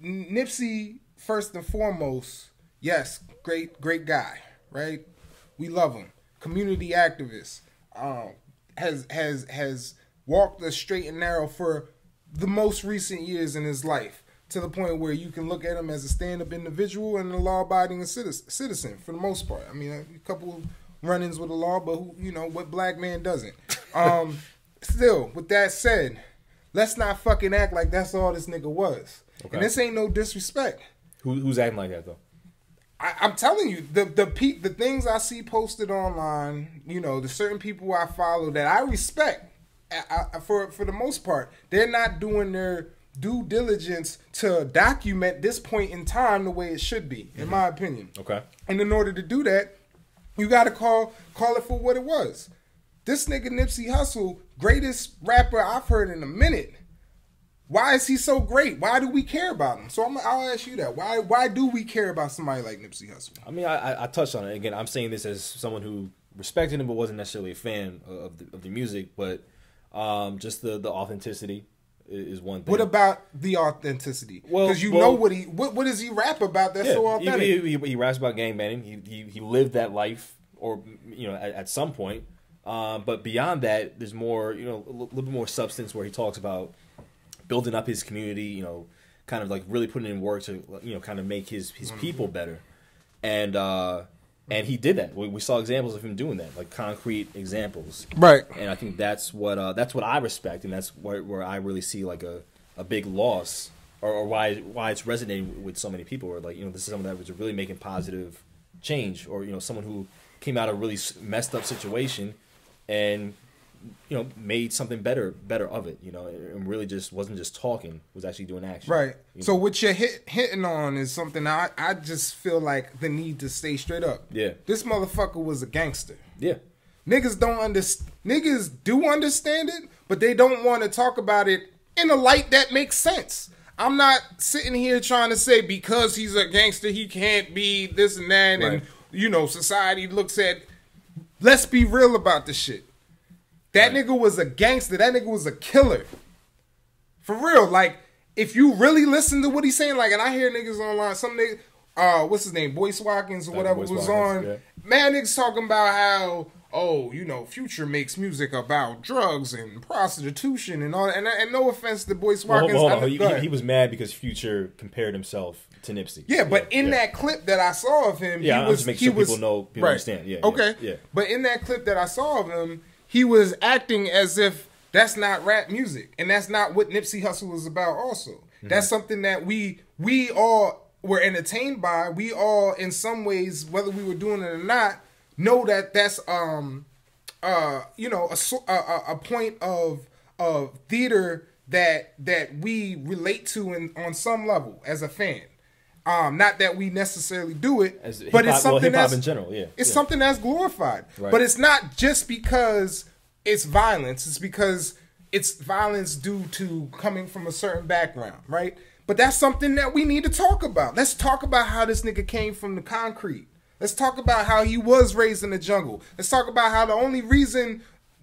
Nipsey, first and foremost, yes, great guy, right? We love him. Community activist. Has walked the straight and narrow for the most recent years in his life, to the point where you can look at him as a stand-up individual and a law-abiding citizen for the most part. I mean, a couple run-ins with the law, but what black man doesn't? Still, with that said, let's not fucking act like that's all this nigga was. Okay. And this ain't no disrespect. Who's acting like that though? I'm telling you, the things I see posted online, the certain people I follow that I respect, for the most part, they're not doing their due diligence to document this point in time the way it should be, in my opinion. Okay. And in order to do that, you got to call it for what it was. This nigga Nipsey Hussle, greatest rapper I've heard in a minute. Why is he so great? Why do we care about him? So I'll ask you that. Why do we care about somebody like Nipsey Hussle? I mean, I touched on it. Again, I'm saying this as someone who respected him but wasn't necessarily a fan of the music, but just the authenticity is one thing. What about the authenticity? Because what does he rap about that's so authentic? He raps about gangbanging. He lived that life, or at some point. But beyond that, there's more, a little bit more substance where he talks about building up his community, kind of like really putting in work to, kind of make his people better. And he did that. We saw examples of him doing that, like concrete examples. Right. And I think that's what I respect, and that's where I really see like a big loss, or why it's resonating with so many people. Or like, this is someone that was really making positive change, or someone who came out of a really messed up situation and made something better of it, and really just wasn't just talking, was actually doing action. Right. So what you're hitting on is something I just feel like the need to stay straight up. Yeah. This motherfucker was a gangster. Yeah. Niggas do understand it, but they don't want to talk about it in a light that makes sense. I'm not sitting here trying to say because he's a gangster he can't be this and that, right. And society looks at. Let's be real about this shit. That nigga was a gangster. That nigga was a killer. For real. Like, if you really listen to what he's saying, like, and I hear niggas online, some nigga, what's his name, Boyce Watkins or whatever was on. Yeah. Man, niggas talking about how, Future makes music about drugs and prostitution and all that. And no offense to Boyce Watkins. Hold on. He was mad because Future compared himself to Nipsey. Yeah, but in that clip that I saw of him, I'm just making sure people understand. Yeah. Okay. Yeah. But in that clip that I saw of him, he was acting as if that's not rap music, and that's not what Nipsey Hussle was about also. Mm-hmm. That's something that we all were entertained by. We all, in some ways, whether we were doing it or not, know that that's a point of theater that we relate to on some level as a fan. Not that we necessarily do it, but it's something that's in general. Yeah, it's something that's glorified. Right. But it's not just because it's violence. It's because it's violence due to coming from a certain background, right? But that's something that we need to talk about. Let's talk about how this nigga came from the concrete. Let's talk about how he was raised in the jungle. Let's talk about how the only reason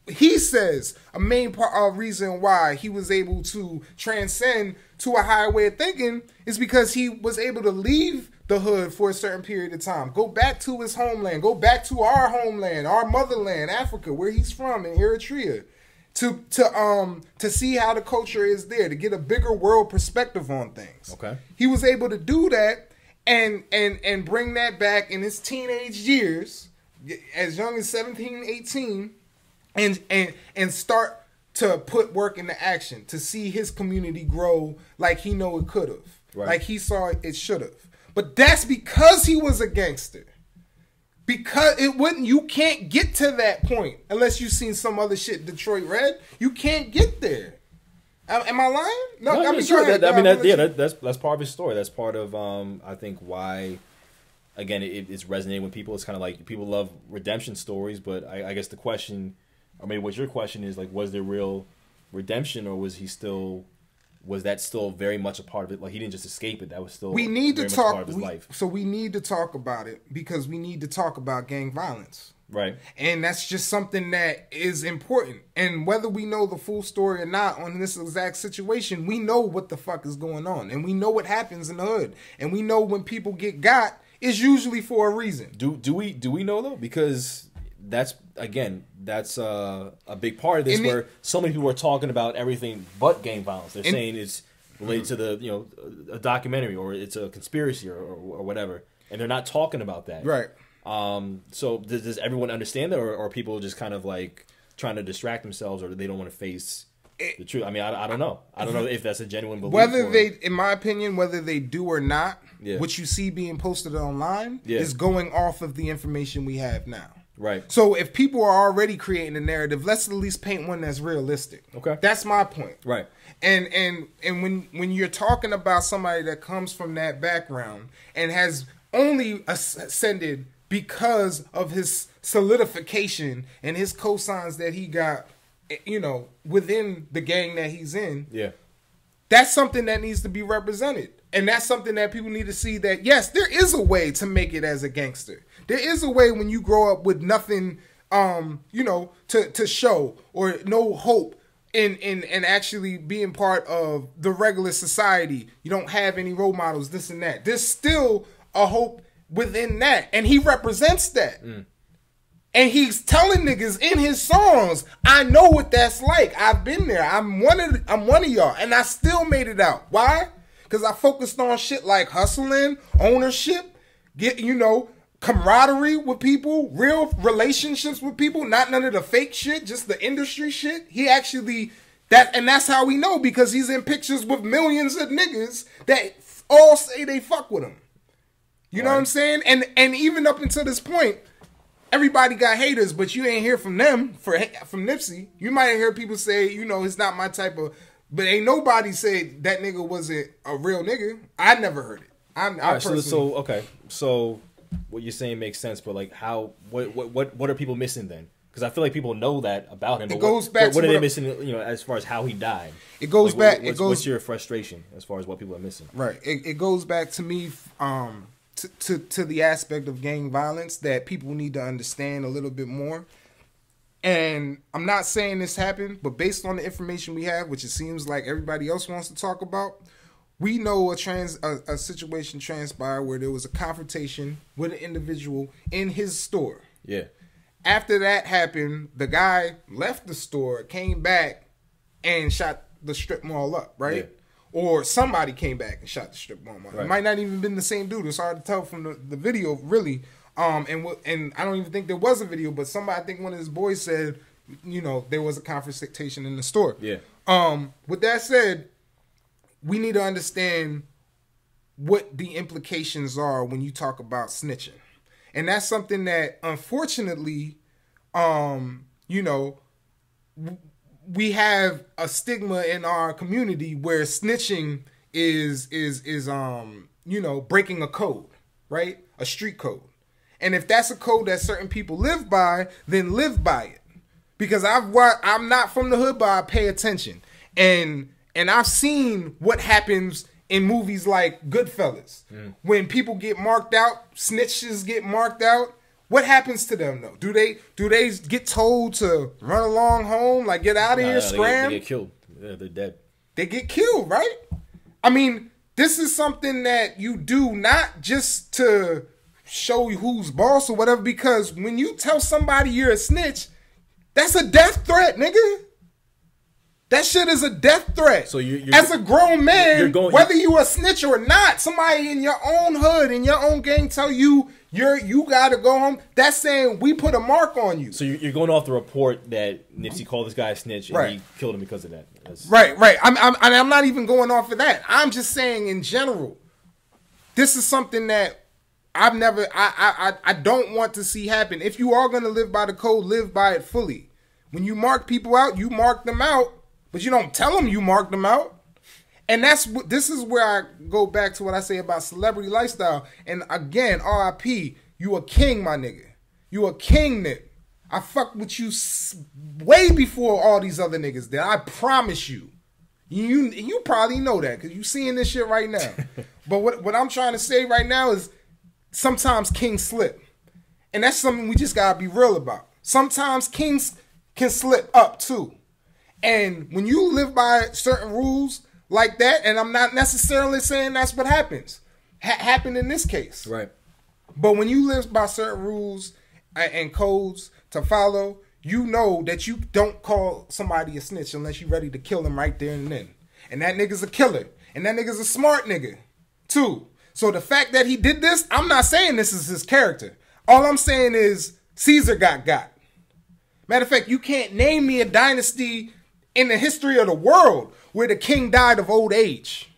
he says a main reason why he was able to transcend to a higher way of thinking is because he was able to leave the hood for a certain period of time, go back to his homeland, go back to our homeland, our motherland, Africa, where he's from, in Eritrea, to see how the culture is there, to get a bigger world perspective on things. Okay, he was able to do that and bring that back in his teenage years, as young as 17, 18. And start to put work into action to see his community grow like he know it could have, right. Like he saw it should have. But that's because he was a gangster. Because you can't get to that point unless you've seen some other shit Detroit Red. You can't get there. Am I lying? No, I mean, sure. That's part of his story. That's part of I think why. Again, it's resonating with people. It's kind of like people love redemption stories, but I guess the question. Or maybe what your question is, like, was there real redemption, or was that still very much a part of it? Like, he didn't just escape it. That was still part of his life. So we need to talk about it because we need to talk about gang violence. Right. And that's just something that is important. And whether we know the full story or not on this exact situation, we know what the fuck is going on. And we know what happens in the hood. And we know when people get got, it's usually for a reason. Do we know though? Because that's a big part of this, where so many people are talking about everything but gang violence. They're saying it's related to the a documentary, or it's a conspiracy, or whatever, and they're not talking about that. Right. So does everyone understand that, or are people just kind of like trying to distract themselves, or they don't want to face the truth? I mean, I don't know. I don't know if that's a genuine belief. Whether in my opinion, whether they do or not, yeah. what you see being posted online is going off of the information we have now. Right. So if people are already creating a narrative, let's at least paint one that's realistic. Okay. That's my point. Right. And when you're talking about somebody that comes from that background and has only ascended because of his solidification and his cosigns that he got, within the gang that he's in. Yeah. That's something that needs to be represented. And that's something that people need to see, that, yes, there is a way to make it as a gangster. There is a way when you grow up with nothing, to show, or no hope in actually being part of the regular society. You don't have any role models, this and that. There's still a hope within that. And he represents that. Mm. And he's telling niggas in his songs, I know what that's like. I've been there. I'm one of y'all. And I still made it out. Why? Because I focused on shit like hustling, ownership, camaraderie with people, real relationships with people, not none of the fake shit, just the industry shit. He actually, and that's how we know, because he's in pictures with millions of niggas that all say they fuck with him. You know what I'm saying? And even up until this point, everybody got haters, but you ain't hear from them, from Nipsey. You might hear people say, it's not my type of, but ain't nobody say that nigga wasn't a real nigga. I never heard it. So what you're saying makes sense, but like what are people missing then? Because I feel like people know that about him. But what are they missing? As far as how he died. It goes back. What's your frustration as far as what people are missing? Right. It goes back to me. To the aspect of gang violence that people need to understand a little bit more. And I'm not saying this happened, but based on the information we have, which it seems like everybody else wants to talk about, we know a situation transpired where there was a confrontation with an individual in his store. Yeah. After that happened, the guy left the store, came back, and shot the strip mall up, right? Yeah. Or somebody came back and shot the strip mall. Right. It might not even been the same dude. It's hard to tell from the video, really. And I don't even think there was a video, but I think one of his boys said, there was a confrontation in the store. Yeah. With that said, we need to understand what the implications are when you talk about snitching. And that's something that, unfortunately, we have a stigma in our community where snitching is breaking a code, right? A street code. And if that's a code that certain people live by, then live by it. Because I'm not from the hood, but I pay attention. And I've seen what happens in movies like Goodfellas. Mm. When people get marked out, snitches get marked out. What happens to them though? Do they get told to run along home, like get out of here, scram? They get killed. Yeah, they're dead. They get killed, right? I mean, this is something that you do not just to show you who's boss or whatever, because when you tell somebody you're a snitch, that's a death threat, nigga. That shit is a death threat. So you're as a grown man, whether you a snitch or not, somebody in your own hood, in your own gang tell you you gotta go home. That's saying we put a mark on you. So you're going off the report that Nipsey called this guy a snitch and he killed him because of that. Right. I'm not even going off of that. I'm just saying in general, this is something that I don't want to see happen. If you are gonna live by the code, live by it fully. When you mark people out, you mark them out. But you don't tell them you marked them out. And this is where I go back to what I say about celebrity lifestyle. And again, RIP, you a king, my nigga. You a king, Nip. I fucked with you way before all these other niggas did. I promise you. You probably know that because you seeing this shit right now. But what I'm trying to say right now is sometimes kings slip. And that's something we just gotta be real about. Sometimes kings can slip up too. And when you live by certain rules like that, and I'm not necessarily saying that's what happens, happened in this case. Right. But when you live by certain rules and codes to follow, you know that you don't call somebody a snitch unless you're ready to kill him right there and then. And that nigga's a killer. And that nigga's a smart nigga, too. So the fact that he did this, I'm not saying this is his character. All I'm saying is Caesar got. Matter of fact, you can't name me a dynasty in the history of the world where the king died of old age.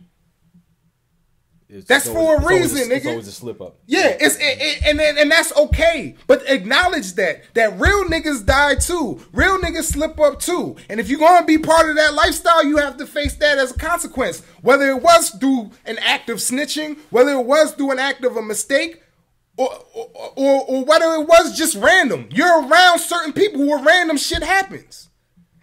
That's for a reason, nigga. It's always a slip up. Yeah, and that's okay. But acknowledge that real niggas die too. Real niggas slip up too. And if you're gonna be part of that lifestyle, you have to face that as a consequence. Whether it was through an act of snitching, whether it was through an act of a mistake, or whether it was just random. You're around certain people where random shit happens.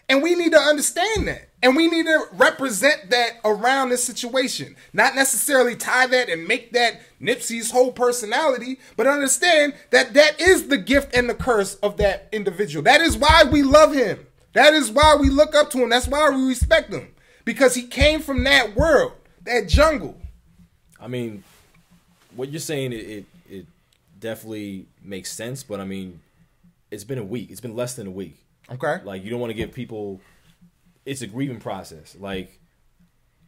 And we need to understand that. And we need to represent that around this situation. Not necessarily tie that and make that Nipsey's whole personality, but understand that that is the gift and the curse of that individual. That is why we love him. That is why we look up to him. That's why we respect him. Because he came from that world, that jungle. I mean, what you're saying, it definitely makes sense, but I mean, it's been a week. It's been less than a week. Okay. Like, you don't want to give people... It's a grieving process. Like,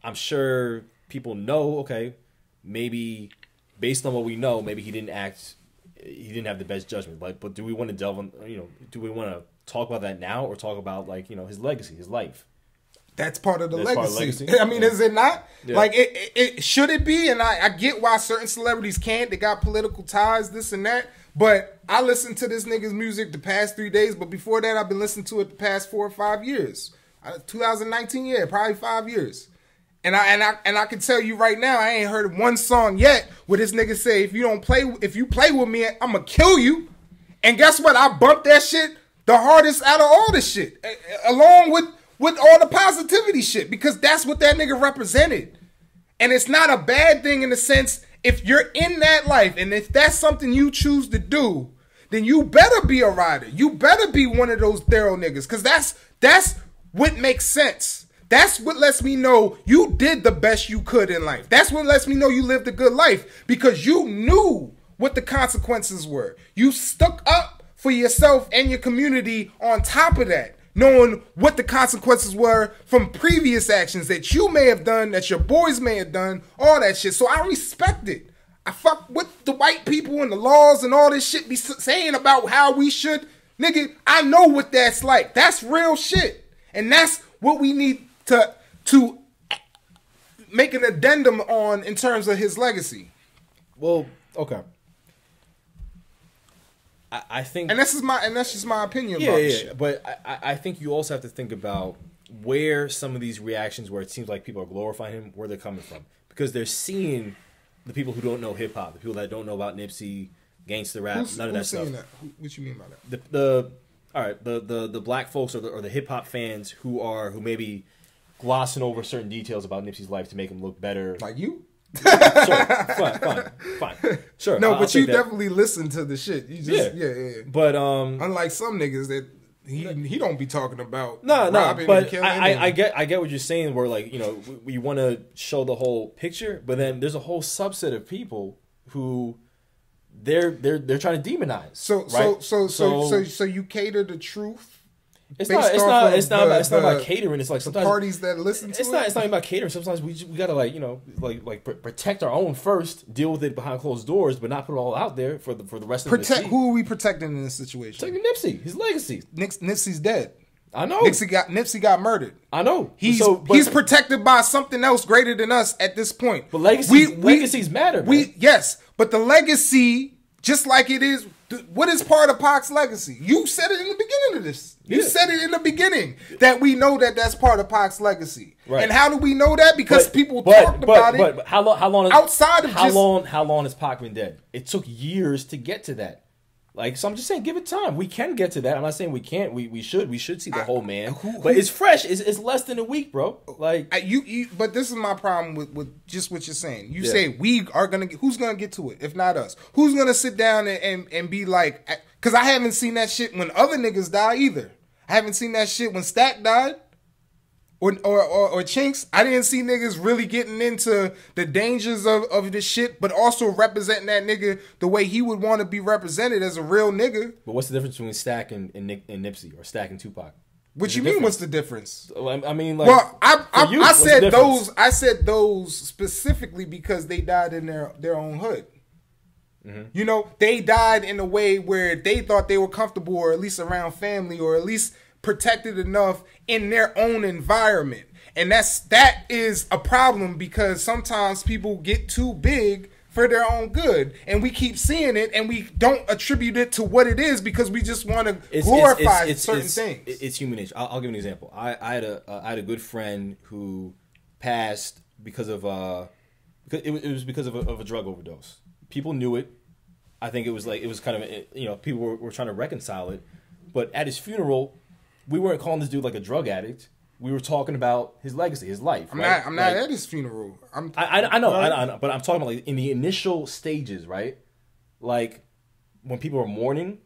I'm sure people know, okay, maybe based on what we know, maybe he didn't have the best judgment. Like, but do we want to delve on, do we want to talk about that now or talk about, like, his legacy, his life? That's part of the legacy. Part of legacy. I mean, is it not? Yeah. Like, it should it be? And I get why certain celebrities can't. They got political ties, this and that. But I listened to this nigga's music the past 3 days. But before that, I've been listening to it the past 4 or 5 years. 2019, yeah, probably 5 years. And I can tell you right now, I ain't heard one song yet where this nigga say, if you play with me, I'ma kill you. And guess what? I bumped that shit the hardest out of all the shit, along with all the positivity shit, because that's what that nigga represented. And it's not a bad thing in the sense, if you're in that life and if that's something you choose to do, then you better be a rider. You better be one of those thorough niggas, because that's what makes sense. That's what lets me know you did the best you could in life. That's what lets me know you lived a good life, because you knew what the consequences were. You stuck up for yourself and your community on top of that, knowing what the consequences were from previous actions that you may have done, that your boys may have done, all that shit. So I respect it. I fuck with the white people and the laws and all this shit be saying about how we should. Nigga, I know what that's like. That's real shit. And that's what we need to make an addendum on in terms of his legacy. Well, okay. I think, and that's just my opinion. About this shit. But I think you also have to think about where some of these reactions, where it seems like people are glorifying him, where they're coming from, because they're seeing the people who don't know hip hop, the people that don't know about Nipsey, gangster rap, none of that stuff. What you mean by that? All right, the black folks or the hip hop fans who maybe glossing over certain details about Nipsey's life to make him look better. Like you? Sure, fine. Sure. No, but you definitely listen to the shit. You just yeah. But unlike some niggas that he don't be talking about. No. But I get what you're saying. Where, like, we want to show the whole picture, but then there's a whole subset of people who they're trying to demonize. So you cater the truth. It's not about catering. It's like sometimes parties that listen to it. It's not about catering. Sometimes we gotta protect our own first, deal with it behind closed doors, but not put it all out there for the rest of them to see. Who are we protecting in this situation? Protecting Nipsey, his legacy. Nipsey's dead. I know. Nipsey got murdered. I know. He's protected by something else greater than us at this point. But legacies matter. Man. Yes, but the legacy, just like it is. What is part of Pac's legacy? You said it in the beginning of this. You said it in the beginning that we know that that's part of Pac's legacy. Right. And how do we know that? Because people talked about it. But how long? Outside of how long has Pac been dead? It took years to get to that. Like, so I'm just saying, give it time. We can get to that. I'm not saying we can't. We should. We should see the whole man. But it's fresh. It's less than a week, bro. Like but this is my problem with just what you're saying. You say we are gonna. Who's gonna get to it if not us? Who's gonna sit down and be like? Because I haven't seen that shit when other niggas die either. I haven't seen that shit when Stack died. Or Chinks. I didn't see niggas really getting into the dangers of this shit, but also representing that nigga the way he would want to be represented as a real nigga. But what's the difference between Stack and Nipsey, or Stack and Tupac? What you mean? What's the difference? I mean, like, well, I said those. I said those specifically because they died in their own hood. Mm-hmm. You know, they died in a way where they thought they were comfortable, or at least around family, or at least protected enough in their own environment. And that is a problem, because sometimes people get too big for their own good, and we keep seeing it, and we don't attribute it to what it is because we just want to glorify certain things. It's human nature. I'll give an example. I had a good friend who passed because of it was because of a drug overdose. People knew it. I think it was kind of, people were trying to reconcile it, but at his funeral, we weren't calling this dude like a drug addict. We were talking about his legacy, his life. I'm not at his funeral. I know, but I'm talking about like in the initial stages, right? Like when people are mourning.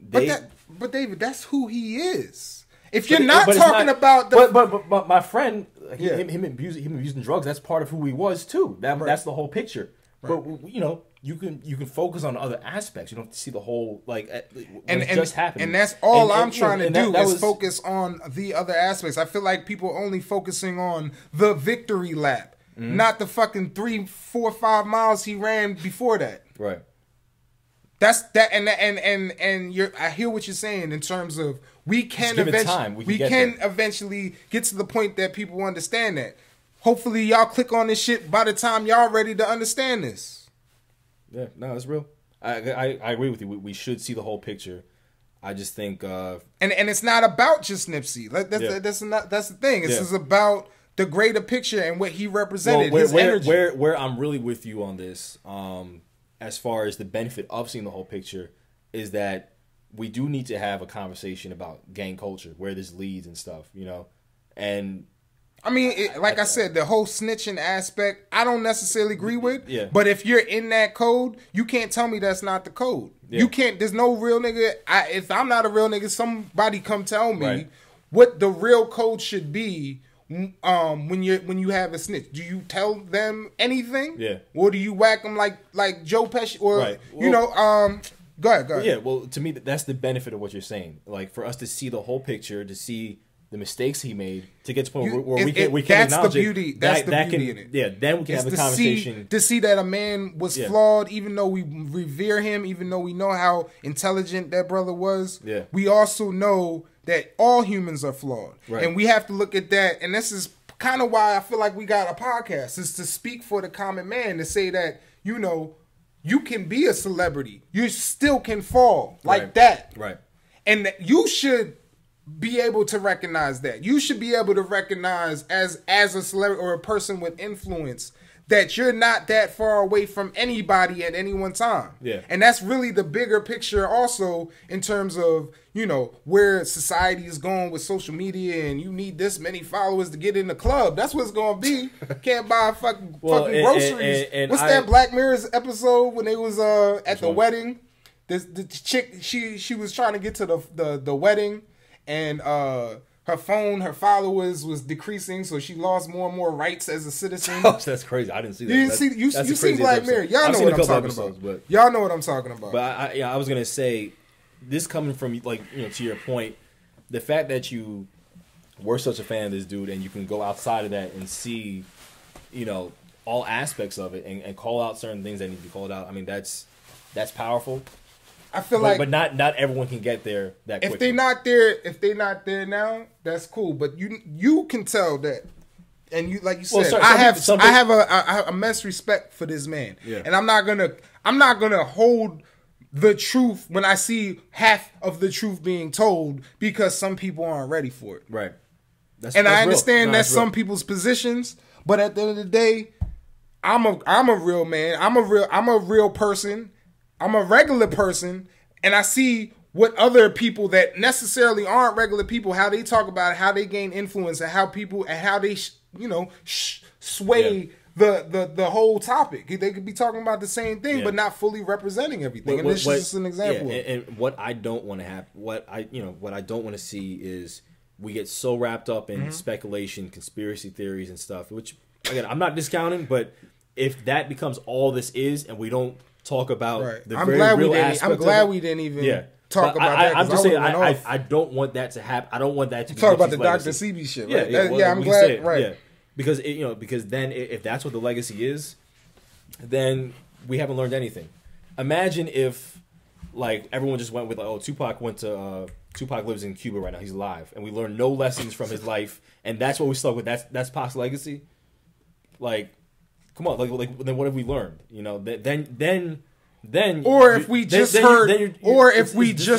But David, that's who he is. If you're not talking about the, but my friend, him abusing drugs, that's part of who he was too. That's the whole picture. Right. But you can focus on other aspects. You don't have to see the whole just happened. And that's all I'm trying to do is focus on the other aspects. I feel like people are only focusing on the victory lap, not the fucking 3, 4, 5 miles he ran before that. Right. That's that, and I hear what you're saying in terms of we can eventually get to the point that people understand that. Hopefully y'all click on this shit by the time y'all ready to understand this. Yeah, no, it's real. I agree with you. We should see the whole picture. I just think and it's not about just Nipsey. That's the thing. This is about the greater picture and what he represented. His energy. Where I'm really with you on this, as far as the benefit of seeing the whole picture, is that we do need to have a conversation about gang culture, where this leads and stuff, and. I mean, I said, the whole snitching aspect, I don't necessarily agree with. Yeah. But if you're in that code, you can't tell me that's not the code. Yeah. You can't. There's no real nigga. If I'm not a real nigga, somebody come tell me what the real code should be. When you have a snitch, do you tell them anything? Yeah. Or do you whack them like Joe Pesci? Or go ahead. Yeah. Well, to me, that's the benefit of what you're saying. Like, for us to see the whole picture, to see the mistakes he made, to get to the point where we can acknowledge it. That's the beauty in it. Yeah, then we can have a conversation. To see that a man was flawed, even though we revere him, even though we know how intelligent that brother was, we also know that all humans are flawed. Right. And we have to look at that. And this is kind of why I feel like we got a podcast, is to speak for the common man, to say that, you can be a celebrity. You still can fall like that. Right. And that you should be able to recognize that. You should be able to recognize as a celebrity or a person with influence that you're not that far away from anybody at any one time. Yeah. And that's really the bigger picture also, in terms of, where society is going with social media, and you need this many followers to get in the club. That's what it's going to be. Can't buy fucking groceries. What's that Black Mirror's episode when they was at the wedding? The chick, she was trying to get to the wedding, and her followers was decreasing, so she lost more and more rights as a citizen. Oh, that's crazy. I didn't see that. You see Black Mirror. Y'all know what I'm talking about. Y'all know what I'm talking about. But I was gonna say, this coming from to your point, the fact that you were such a fan of this dude, and you can go outside of that and see, all aspects of it, and call out certain things that need to be called out. I mean, that's powerful. I feel but not everyone can get there that quickly. If they're not there now, that's cool. But you can tell that, and you, like you said, I have a immense respect for this man, and I'm not gonna hold the truth when I see half of the truth being told, because some people aren't ready for it. Right. I understand that's some people's positions, but at the end of the day, I'm a real man. I'm a real person. I'm a regular person, and I see what other people that necessarily aren't regular people, how they talk about it, how they gain influence, and how they sway the whole topic. They could be talking about the same thing, but not fully representing everything. And this is just an example. And what I don't want to have, what I don't want to see is we get so wrapped up in speculation, conspiracy theories, and stuff. Which again, I'm not discounting, but if that becomes all this is, and we don't talk about the very real aspect, I'm glad we didn't even talk about that. I'm just saying, I don't want that to happen. I don't want that to be talk about the Dr. CB shit. Right? I'm glad. Right. Yeah. Because because then if that's what the legacy is, then we haven't learned anything. Imagine if like everyone just went with Tupac lives in Cuba right now, he's alive, and we learned no lessons from his life, and that's what we stuck with. That's Pac's legacy. Like, come on, like then what have we learned? Then or if we just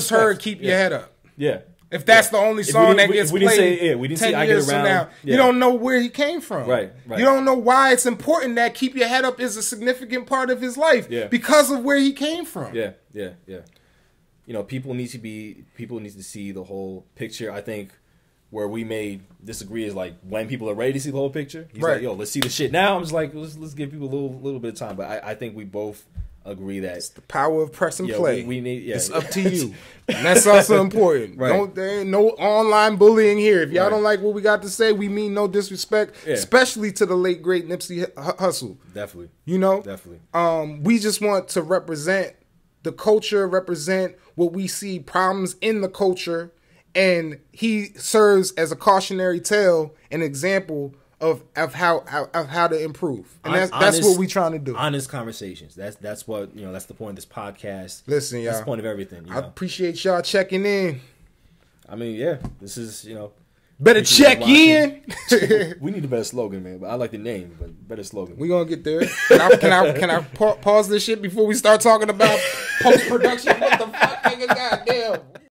heard keep your head up. Yeah. If that's the only song that gets played we didn't 10 say years from now, you don't know where he came from. Right. You don't know why it's important that Keep Your Head Up is a significant part of his life because of where he came from. Yeah. People need to see the whole picture. I think where we may disagree is like when people are ready to see the whole picture. He's like, let's see the shit now. I'm just like, let's give people a little bit of time. But I think we both agree that it's the power of press and play. We need. Yeah. It's up to you, and that's also important. Right. There ain't no online bullying here. If y'all don't like what we got to say, we mean no disrespect, especially to the late great Nipsey Hussle. Definitely. Definitely. We just want to represent the culture, represent what we see problems in the culture, and he serves as a cautionary tale, an example of how to improve, and that's what we trying to do. Honest conversations. That's what that's the point of this podcast. Listen, y'all. That's the point of everything. I appreciate y'all checking in. I mean, this is better check in. We need a better slogan, man. But I like the name, but better slogan. We gonna get there. Can I pause this shit before we start talking about post production? What the fuck, nigga? Goddamn.